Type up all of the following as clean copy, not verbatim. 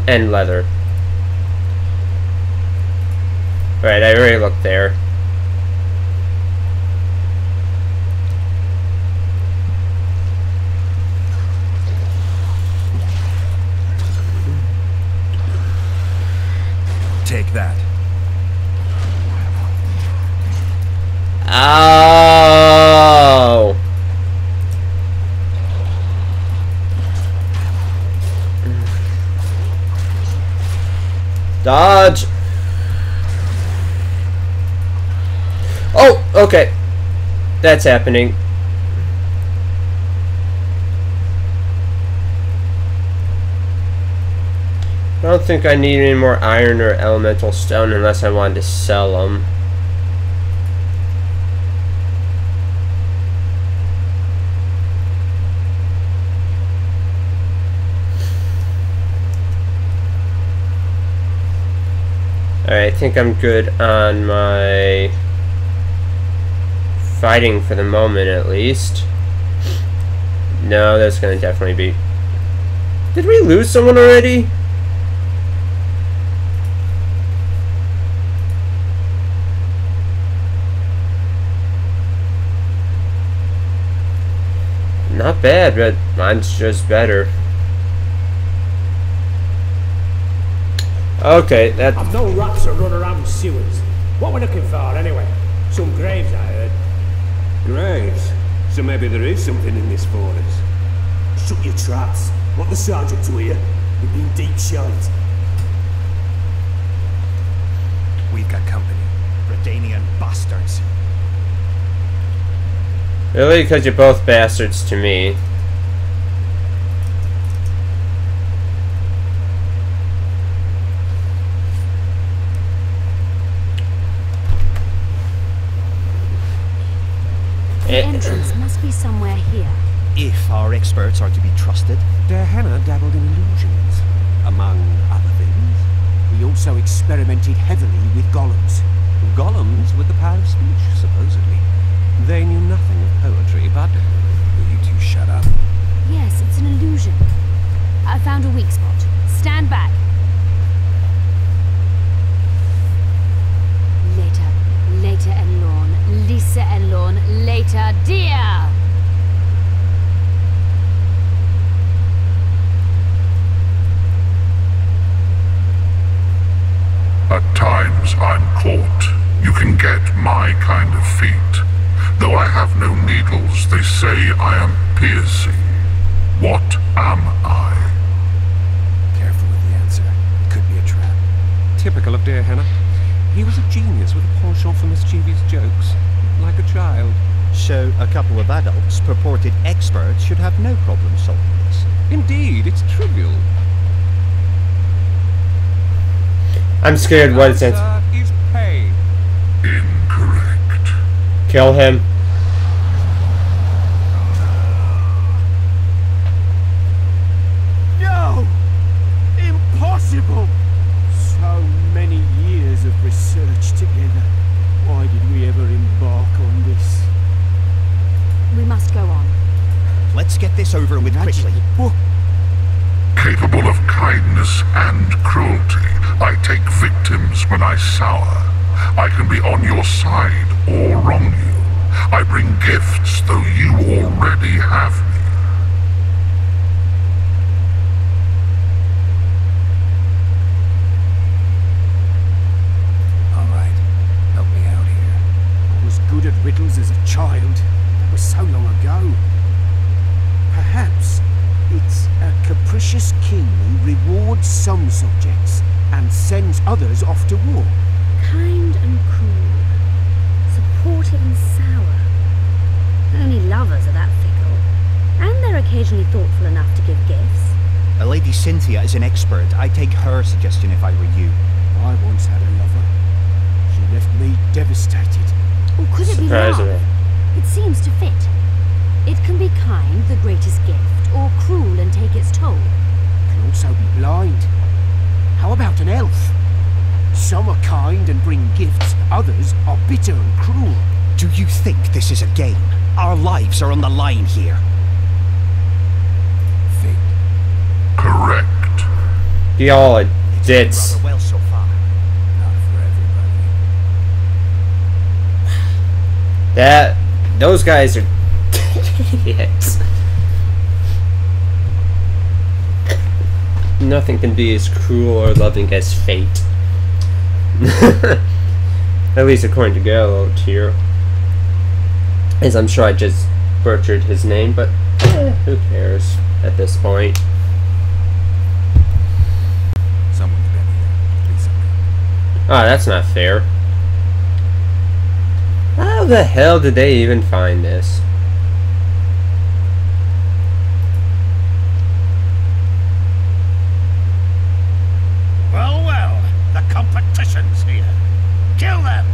and leather. Alright, I already looked there. Take that. Oh. Dodge. Oh, okay. That's happening. I don't think I need any more iron or elemental stone unless I wanted to sell them. Alright, I think I'm good on my fighting for the moment, at least. No, that's gonna definitely be... Did we lose someone already? Not bad, but mine's just better. Okay, that... I've no rats that run around sewers. What we're looking for, anyway? Some graves, I heard. Graves? So maybe there is something in this forest. Shut your traps. Want the sergeant to hear? We've been deep shite. We've got company. Redanian bastards. Really? Because you're both bastards to me. The entrance must be somewhere here. If our experts are to be trusted. Hannah dabbled in illusions, among other things. We also experimented heavily with golems. Golems with the power of speech, supposedly. They knew nothing of poetry, but... Will you two shut up? Yes, it's an illusion. I found a weak spot. Stand back. Later Elorn, Lisa Elorn, later dear. At times I'm caught. You can get my kind of feat. Though I have no needles, they say I am piercing. What am I? Careful with the answer. It could be a trap. Typical of dear Hannah. He was a genius with a penchant for mischievous jokes, like a child. So, a couple of adults, purported experts, should have no problem solving this. Indeed, it's trivial. I'm scared. What is it? Is pain. Incorrect. Kill him. No! Impossible! So many years of research together. Why did we ever embark on this? We must go on. Let's get this over with quickly. Capable of kindness and cruelty, I take victims when I sour. I can be on your side or wrong you. I bring gifts though you already have me. Alright, help me out here. I was good at riddles as a child. That was so long ago. Perhaps it's a capricious king who rewards some subjects and sends others off to war. Kind and cruel. Supportive and sour. Only lovers are that fickle. And they're occasionally thoughtful enough to give gifts. A Lady Cynthia is an expert. I'd take her suggestion if I were you. I once had a lover. She left me devastated. Or could it be love? It seems to fit. It can be kind, the greatest gift, or cruel and take its toll. It can also be blind. How about an elf? Some are kind and bring gifts, others are bitter and cruel. Do you think this is a game? Our lives are on the line here. Fate. Correct. y'all a ditz. Rather well so far. Not for everybody. Those guys are idiots. Nothing can be as cruel or loving as fate. At least according to Geralt here. As I'm sure I just butchered his name, but who cares at this point. Someone's been here recently. Ah, that's not fair. How the hell did they even find this? Well, well, the competition's here. Kill them!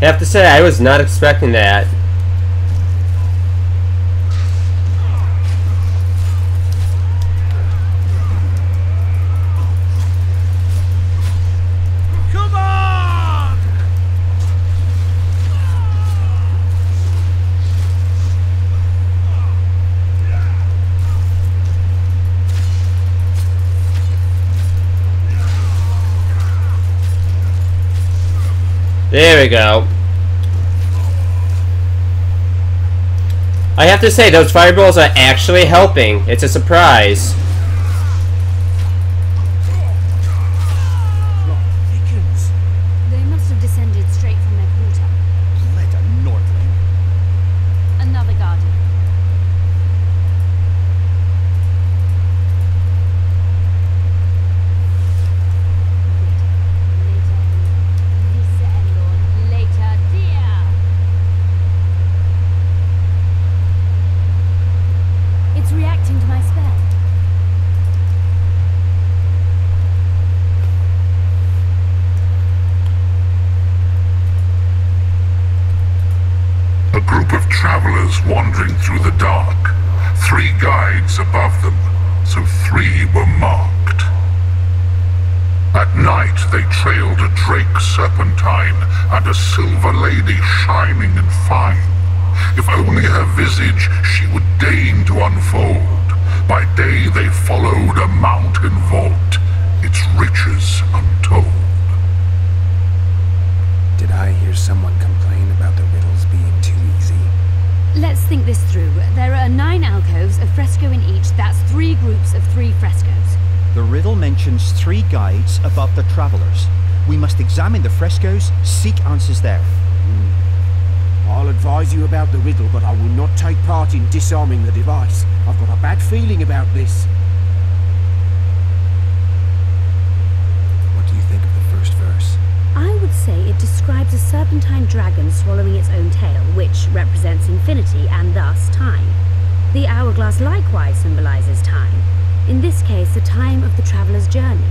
I have to say, I was not expecting that. Come on! There we go. I have to say, those fireballs are actually helping. It's a surprise. Dickens. They must have descended straight from their quarter. Let a Nordling. Another guardian. Later, dear. It's reacting to my spell. A group of travelers wandering through the dark. 3 guides above them, so 3 were marked. At night they trailed a drake serpentine and a silver lady shining and fine. If only her visage she would deign to unfold. By day they followed a mountain vault, its riches untold. Did I hear someone complain about the riddles being too easy? Let's think this through. There are 9 alcoves, a fresco in each. That's 3 groups of 3 frescoes. The riddle mentions 3 guides above the travelers. We must examine the frescoes, seek answers there. I'll advise you about the riddle, but I will not take part in disarming the device. I've got a bad feeling about this. What do you think of the first verse? I would say it describes a serpentine dragon swallowing its own tail, which represents infinity and thus time. The hourglass likewise symbolizes time. In this case, the time of the traveler's journey.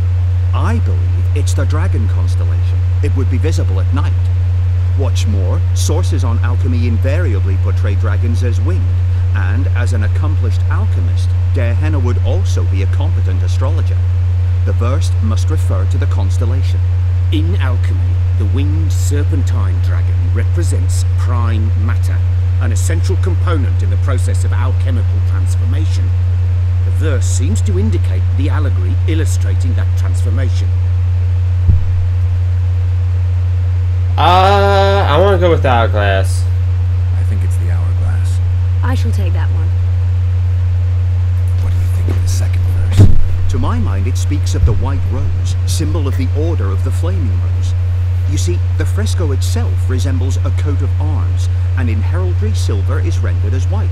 I believe it's the dragon constellation. It would be visible at night. What's more, sources on alchemy invariably portray dragons as winged, and as an accomplished alchemist, Gehenna would also be a competent astrologer. The verse must refer to the constellation. In alchemy, the winged serpentine dragon represents prime matter, an essential component in the process of alchemical transformation. The verse seems to indicate the allegory illustrating that transformation. I want to go with the hourglass. I think it's the hourglass. I shall take that one. What do you think of the second verse? To my mind, it speaks of the white rose, symbol of the Order of the Flaming Rose. You see, the fresco itself resembles a coat of arms, and in heraldry silver is rendered as white.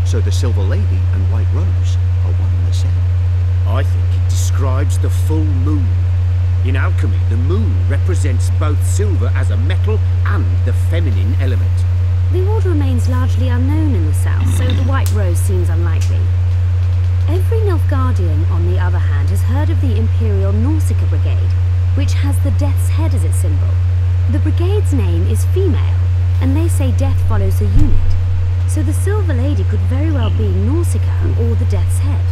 So the Silver Lady and White Rose are one and the same. I think it describes the full moon. In alchemy, the moon represents both silver as a metal and the feminine element. The order remains largely unknown in the south, so the White Rose seems unlikely. Every Nilfgaardian, on the other hand, has heard of the Imperial Nausicaa Brigade, which has the Death's Head as its symbol. The brigade's name is female, and they say death follows the unit. So the Silver Lady could very well be Nausicaa or the Death's Head.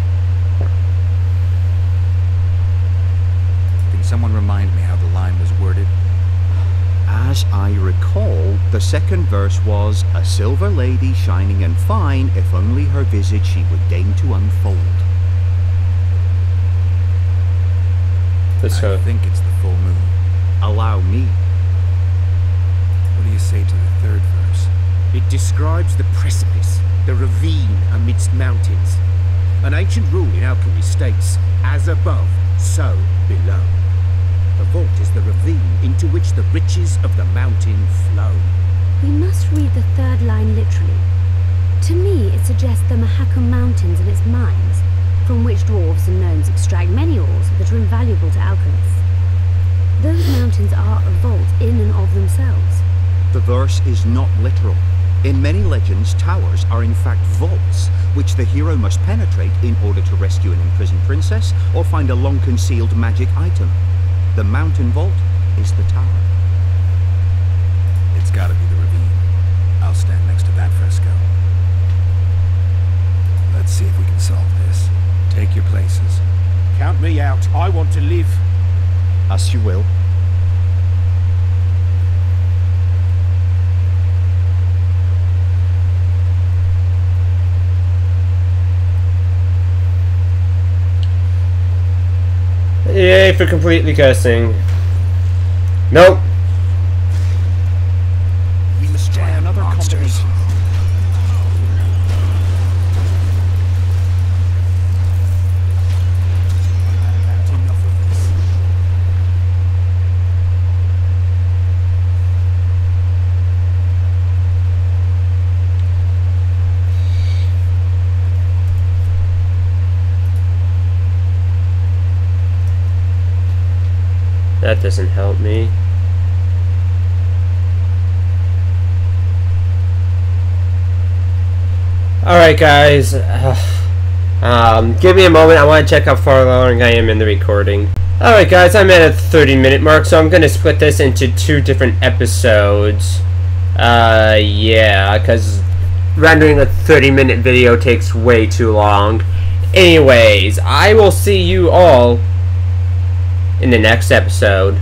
Can someone remind me how the line was worded? As I recall, the second verse was, a silver lady shining and fine, if only her visage she would deign to unfold. Let's I go. think it's the full moon. Allow me. What do you say to the third verse? It describes the precipice, the ravine amidst mountains. An ancient rule in alchemy states, as above, so below. The vault is the ravine into which the riches of the mountain flow. We must read the third line literally. To me, it suggests the Mahakam Mountains and its mines, from which dwarves and gnomes extract many ores that are invaluable to alchemists. Those mountains are a vault in and of themselves. The verse is not literal. In many legends, towers are in fact vaults, which the hero must penetrate in order to rescue an imprisoned princess or find a long-concealed magic item. The mountain vault is the tower. It's gotta be the ravine. I'll stand next to that fresco. Let's see if we can solve this. Take your places. Count me out. I want to live. As you will. Yay for completely guessing. Nope. We must try another combination. Enough of this. That doesn't help me. Alright guys, give me a moment, I want to check how far along I am in the recording. Alright guys, I'm at a 30-minute mark, so I'm going to split this into 2 different episodes. Yeah, because rendering a 30-minute video takes way too long. Anyways, I will see you all in the next episode.